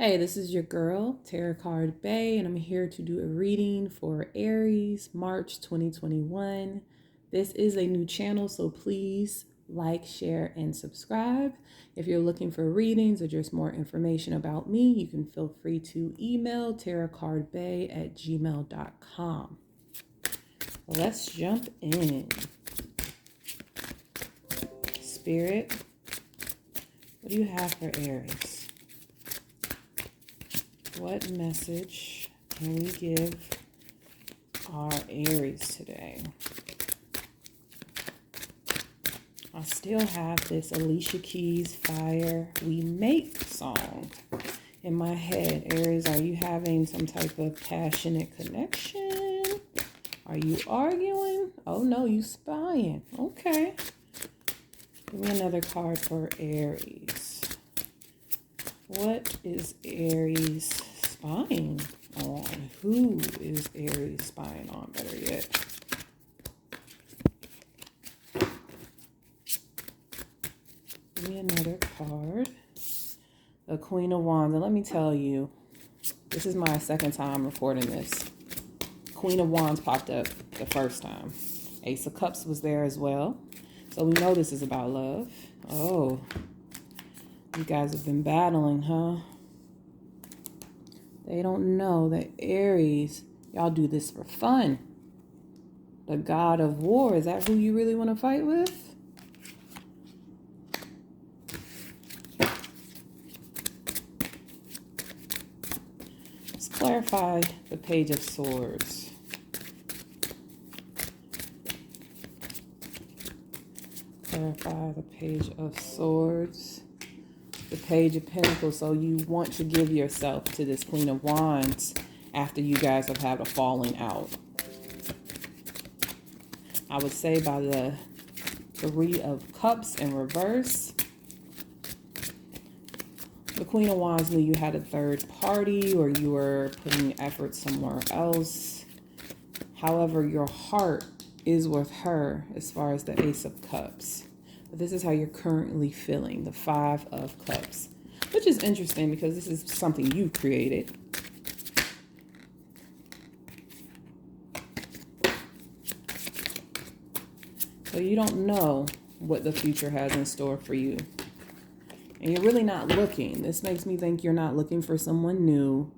Hey, this is your girl, tarotcardbae, and I'm here to do a reading for Aries, March 2021. This is a new channel, so please like, share, and subscribe. If you're looking for readings or just more information about me, you can feel free to email tarotcardbae@gmail.com. Let's jump in. Spirit, what do you have for Aries? What message can we give our Aries today? I still have this Alicia Keys Fire We Make song in my head. Aries, are you having some type of passionate connection? Are you arguing? Oh no, you spying. Okay. Give me another card for Aries. What is Aries spying on? Who is Aries spying on, better yet? Give me another card. The Queen of Wands. And let me tell you, this is my second time recording this. Queen of Wands popped up the first time. Ace of Cups was there as well. So we know this is about love. Oh, you guys have been battling, huh? They don't know that Aries, y'all do this for fun. The God of War, is that who you really want to fight with? Let's clarify the Page of Swords. Clarify the Page of Swords. The Page of Pentacles. So you want to give yourself to this Queen of Wands after you guys have had a falling out. I would say by the Three of Cups in reverse, the Queen of Wands knew you had a third party or you were putting effort somewhere else. However, your heart is with her as far as the Ace of Cups. But this is how you're currently feeling, the Five of Cups, which is interesting because this is something you created. So you don't know what the future has in store for you. And you're really not looking. This makes me think you're not looking for someone new.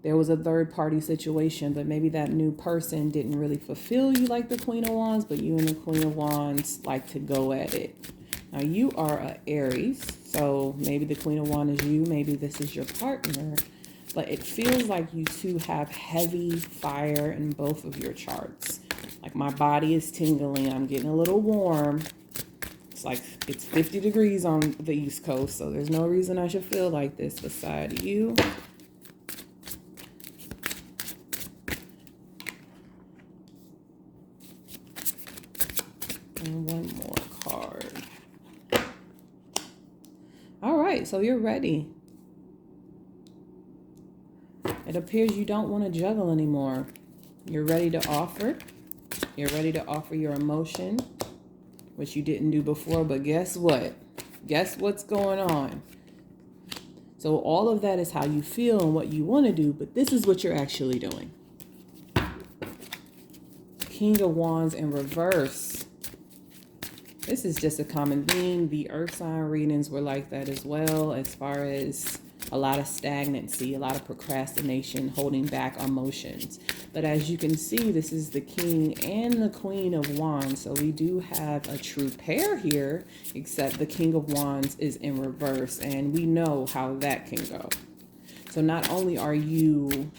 There was a third party situation, but maybe that new person didn't really fulfill you like the Queen of Wands, but you and the Queen of Wands like to go at it. Now you are an Aries, so maybe the Queen of Wands is you, maybe this is your partner, but it feels like you two have heavy fire in both of your charts. Like my body is tingling, I'm getting a little warm. It's like it's 50 degrees on the East Coast, so there's no reason I should feel like this beside you. And one more card. All right, so you're ready. It appears you don't want to juggle anymore. You're ready to offer. You're ready to offer your emotion, which you didn't do before, but guess what? Guess what's going on? So all of that is how you feel and what you want to do, but this is what you're actually doing. King of Wands in reverse. This is just a common theme. The earth sign readings were like that as well, as far as a lot of stagnancy, a lot of procrastination, holding back emotions. But as you can see, this is the King and the Queen of Wands. So we do have a true pair here, except the King of Wands is in reverse, and we know how that can go. So not only are you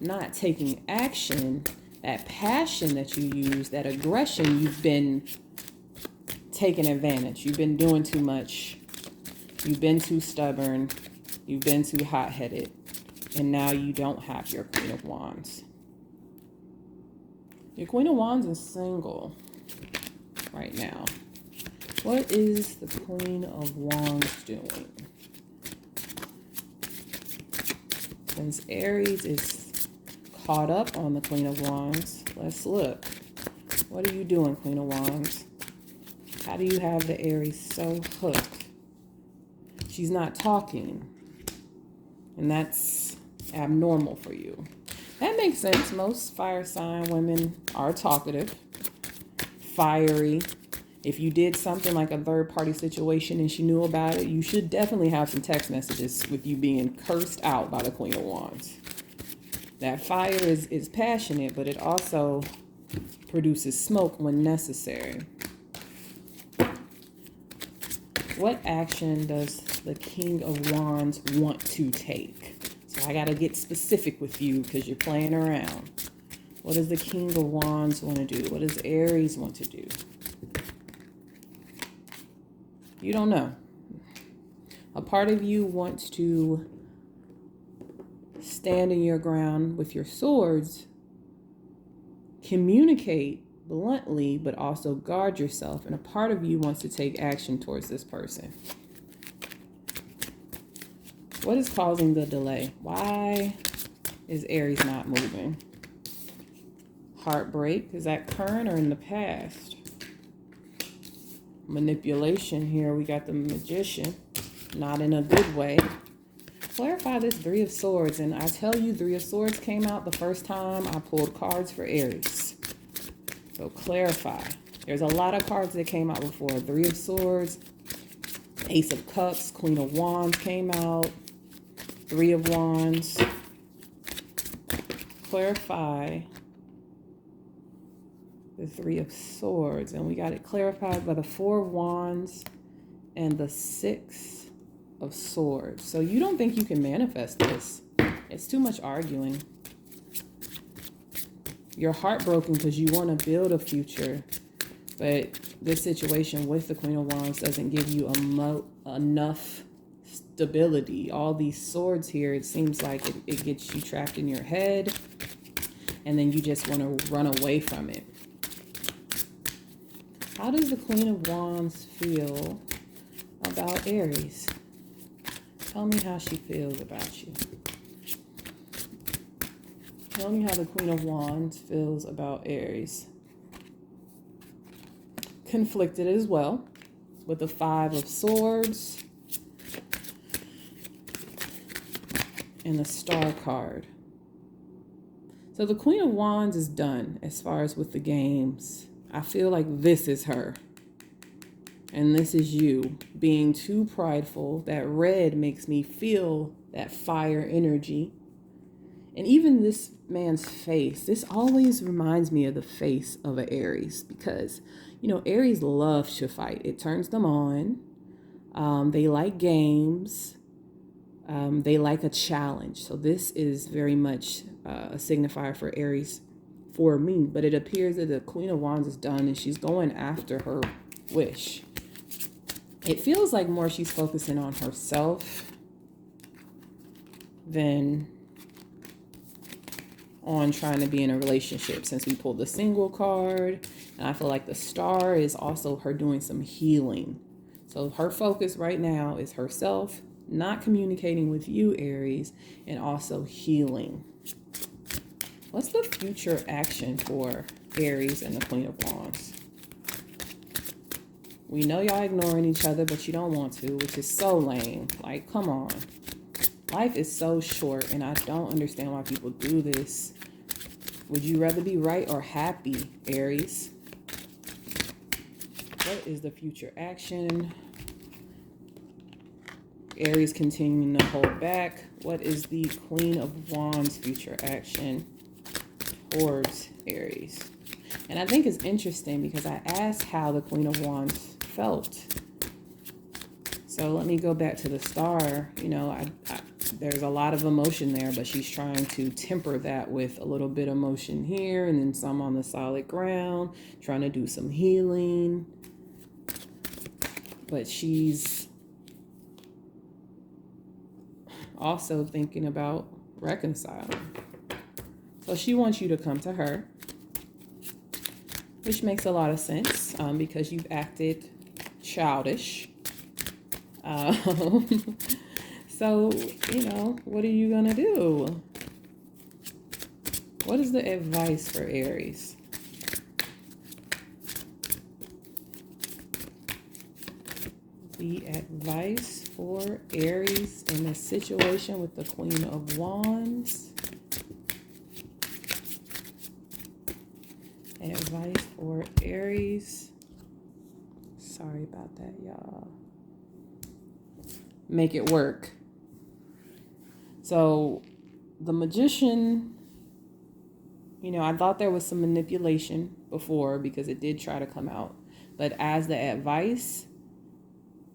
not taking action, that passion that you use, that aggression, you've been taking advantage. You've been doing too much. You've been too stubborn. You've been too hot-headed. And now you don't have your Queen of Wands. Your Queen of Wands is single right now. What is the Queen of Wands doing? Since Aries is caught up on the Queen of Wands, let's look. What are you doing, Queen of Wands? How do you have the Aries so hooked? She's not talking. And that's abnormal for you. That makes sense. Most fire sign women are talkative, fiery. If you did something like a third party situation and she knew about it, you should definitely have some text messages with you being cursed out by the Queen of Wands. That fire is passionate, but it also produces smoke when necessary. What action does the King of Wands want to take? So I got to get specific with you because you're playing around. What does the King of Wands want to do? What does Aries want to do? You don't know. A part of you wants to stand in your ground with your swords, communicate bluntly, but also guard yourself. And a part of you wants to take action towards this person. What is causing the delay? Why is Aries not moving? Heartbreak, is that current or in the past? Manipulation here, we got the Magician, not in a good way. Clarify this Three of Swords, and I tell you, Three of Swords came out the first time I pulled cards for Aries. So clarify. There's a lot of cards that came out before. Three of Swords, Ace of Cups, Queen of Wands came out, Three of Wands. Clarify the Three of Swords, and we got it clarified by the Four of Wands and the Six of Swords. So you don't think you can manifest this. It's too much arguing. You're heartbroken because you want to build a future, but this situation with the Queen of Wands doesn't give you enough stability. All these swords here, it seems like it gets you trapped in your head, and then you just want to run away from it. How does the Queen of Wands feel about Aries? Tell me how she feels about you. Tell me how the Queen of Wands feels about Aries. Conflicted as well, with the Five of Swords and the Star card. So the Queen of Wands is done as far as with the games. I feel like this is her. And this is you being too prideful. That red makes me feel that fire energy. And even this man's face, this always reminds me of the face of an Aries, because, you know, Aries loves to fight. It turns them on. They like games. They like a challenge. So this is very much a signifier for Aries for me. But it appears that the Queen of Wands is done and she's going after her wish. It feels like more she's focusing on herself than on trying to be in a relationship, since we pulled the single card. And I feel like the Star is also her doing some healing. So her focus right now is herself, not communicating with you, Aries, and also healing. What's the future action for Aries and the Queen of Wands? We know y'all ignoring each other, but you don't want to, which is so lame. Like, come on. Life is so short, and I don't understand why people do this. Would you rather be right or happy, Aries? What is the future action? Aries continuing to hold back. What is the Queen of Wands future action towards Aries? And I think it's interesting because I asked how the Queen of Wands felt. So let me go back to the Star. You know, there's a lot of emotion there, but she's trying to temper that with a little bit of emotion here and then some on the solid ground, trying to do some healing. But she's also thinking about reconciling. So she wants you to come to her, which makes a lot of sense because you've acted childish. So, you know, what are you going to do? What is the advice for Aries? The advice for Aries in this situation with the Queen of Wands. Advice for Aries. Sorry about that, y'all. Make it work. So the Magician, you know, I thought there was some manipulation before because it did try to come out. But as the advice,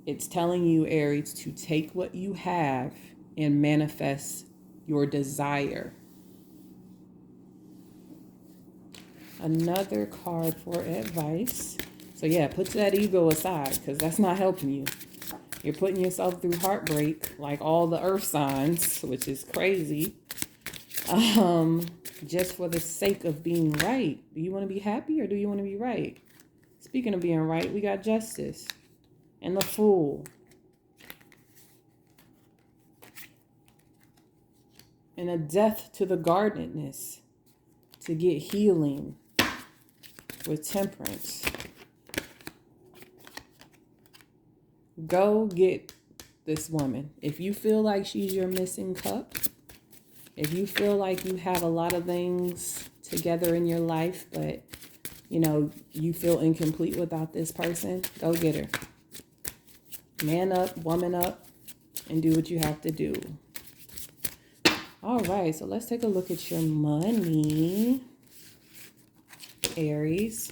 it's telling you, Aries, to take what you have and manifest your desire. Another card for advice. So yeah, put that ego aside because that's not helping you. You're putting yourself through heartbreak like all the earth signs, which is crazy. Just for the sake of being right. Do you want to be happy or do you want to be right? Speaking of being right, we got Justice and the Fool. And a death to the guardedness to get healing with Temperance. Go get this woman. If you feel like she's your missing cup, if you feel like you have a lot of things together in your life, but, you know, you feel incomplete without this person, go get her. Man up, woman up, and do what you have to do. All right, so let's take a look at your money, Aries.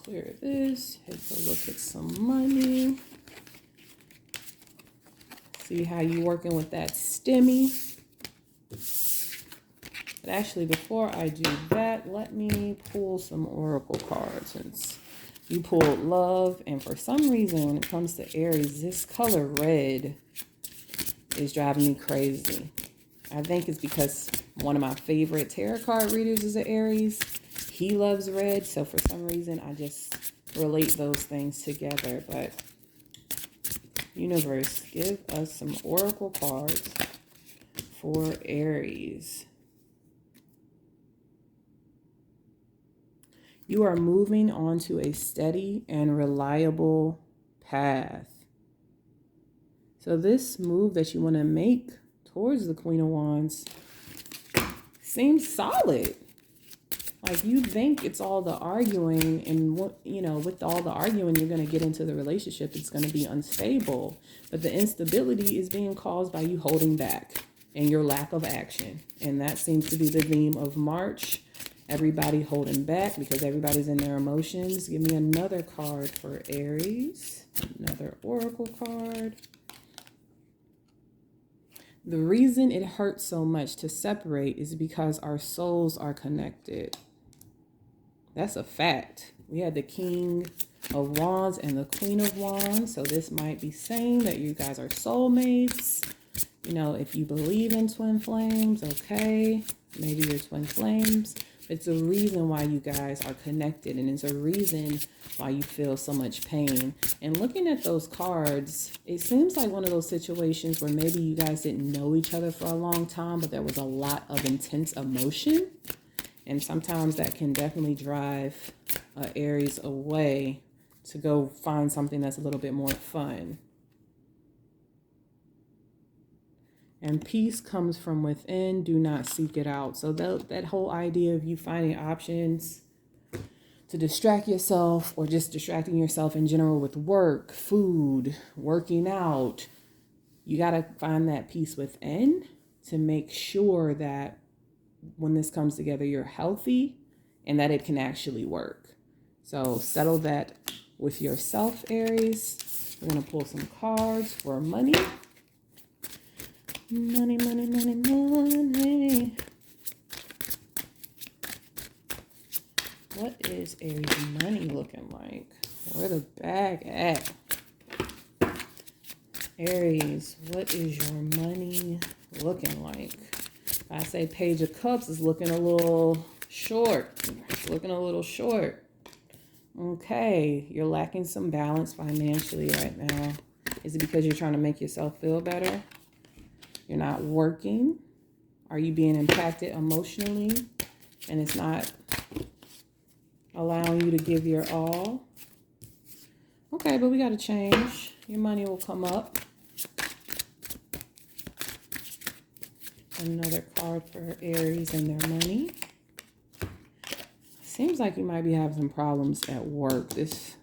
Clear this, take a look at some money. See how you working with that stimmy. But actually, before I do that, let me pull some oracle cards. Since you pulled love, and for some reason, when it comes to Aries, this color red is driving me crazy. I think it's because one of my favorite tarot card readers is an Aries. He loves red, so for some reason, I just relate those things together. But universe, give us some oracle cards for Aries. You are moving onto a steady and reliable path. So this move that you want to make towards the Queen of Wands seems solid. Like you think it's all the arguing, and you know, with all the arguing, you're going to get into the relationship. It's going to be unstable, but the instability is being caused by you holding back and your lack of action. And that seems to be the theme of March. Everybody holding back because everybody's in their emotions. Give me another card for Aries. Another oracle card. The reason it hurts so much to separate is because our souls are connected. That's a fact. We had the King of Wands and the Queen of Wands. So this might be saying that you guys are soulmates. You know, if you believe in twin flames, okay. Maybe you're twin flames. It's a reason why you guys are connected, and it's a reason why you feel so much pain. And looking at those cards, it seems like one of those situations where maybe you guys didn't know each other for a long time, but there was a lot of intense emotion. And sometimes that can definitely drive Aries away to go find something that's a little bit more fun. And peace comes from within. Do not seek it out. So that whole idea of you finding options to distract yourself, or just distracting yourself in general with work, food, working out, you got to find that peace within to make sure that when this comes together, you're healthy and that it can actually work. So settle that with yourself, Aries. We're going to pull some cards for money. Money, money, money, money. What is Aries money looking like? Where the bag at? Aries, what is your money looking like? I say Page of Cups is looking a little short. It's looking a little short. Okay, you're lacking some balance financially right now. Is it because you're trying to make yourself feel better? You're not working? Are you being impacted emotionally and it's not allowing you to give your all? Okay, but we got to change. Your money will come up. Another card for Aries and their money. Seems like you might be having some problems at work.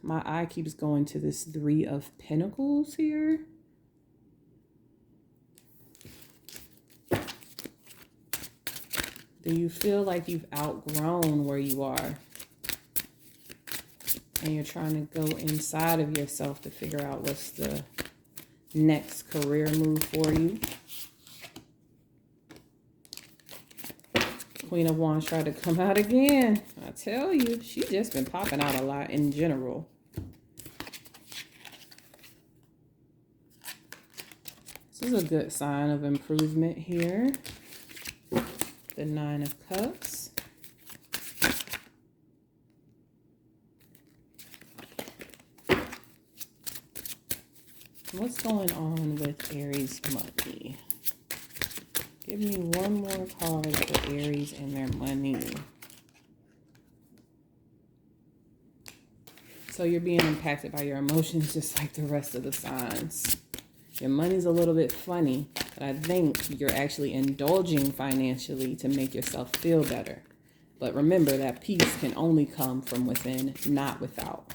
My eye keeps going to this 3 of Pentacles here. Do you feel like you've outgrown where you are? And you're trying to go inside of yourself to figure out what's the next career move for you. Queen of Wands tried to come out again. I tell you, she's just been popping out a lot in general. This is a good sign of improvement here. The 9 of Cups. What's going on with Aries money? Give me one more card for Aries and their money. So you're being impacted by your emotions just like the rest of the signs. Your money's a little bit funny, but I think you're actually indulging financially to make yourself feel better. But remember that peace can only come from within, not without.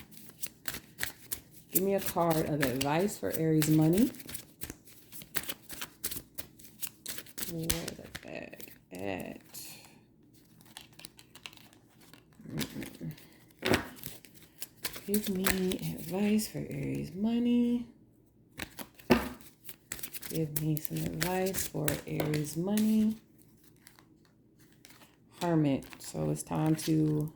Give me a card of advice for Aries money. Where the bag at? Give me advice for Aries money. Give me some advice for Aries money. Hermit. So it's time to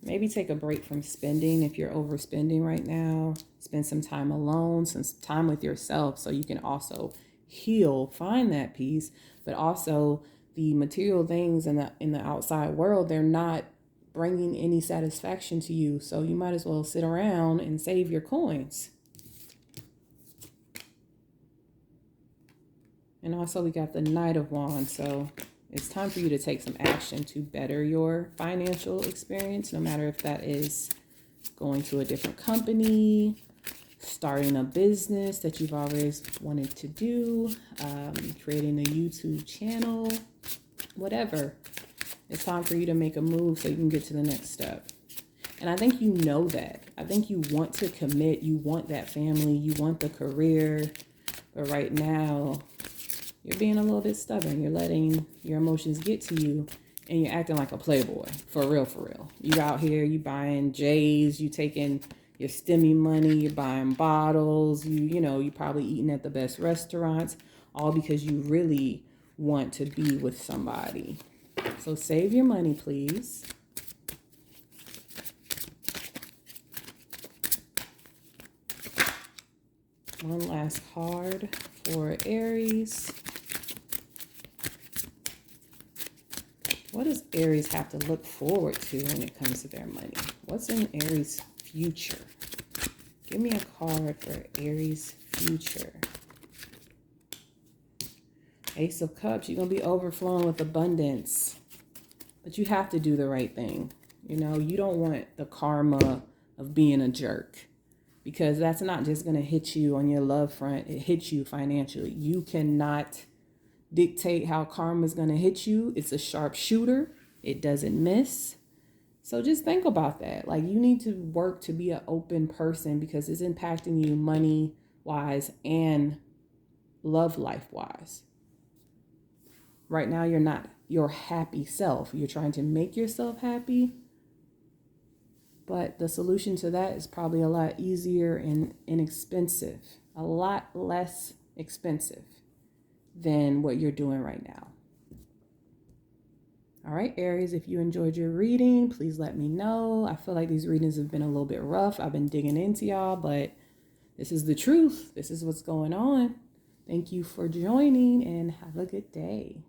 maybe take a break from spending if you're overspending right now. Spend some time alone, some time with yourself so you can also heal, find that peace, but also the material things in the outside world, they're not bringing any satisfaction to you. So you might as well sit around and save your coins. And also we got the Knight of Wands. So it's time for you to take some action to better your financial experience, no matter if that is going to a different company, starting a business that you've always wanted to do, creating a YouTube channel, whatever. It's time for you to make a move so you can get to the next step. And I think you know that. I think you want to commit. You want that family. You want the career. But right now, you're being a little bit stubborn. You're letting your emotions get to you. And you're acting like a playboy. For real, for real. You out here, you buying J's. You taking your STEMI money. You're buying bottles. You probably eating at the best restaurants. All because you really want to be with somebody. So save your money, please. One last card for Aries. What does Aries have to look forward to when it comes to their money? What's in Aries' future? Give me a card for Aries' future. Ace of Cups, you're going to be overflowing with abundance. But you have to do the right thing. You don't want the karma of being a jerk. Because that's not just going to hit you on your love front. It hits you financially. You cannot dictate how karma is going to hit you. It's a sharp shooter. It doesn't miss. So just think about that. Like, you need to work to be an open person because it's impacting you money-wise and love life-wise. Right now, you're not your happy self. You're trying to make yourself happy. But the solution to that is probably a lot easier and inexpensive. A lot less expensive than what you're doing right now. All right, Aries, if you enjoyed your reading, please let me know. I feel like these readings have been a little bit rough. I've been digging into y'all, but this is the truth. This is what's going on. Thank you for joining and have a good day.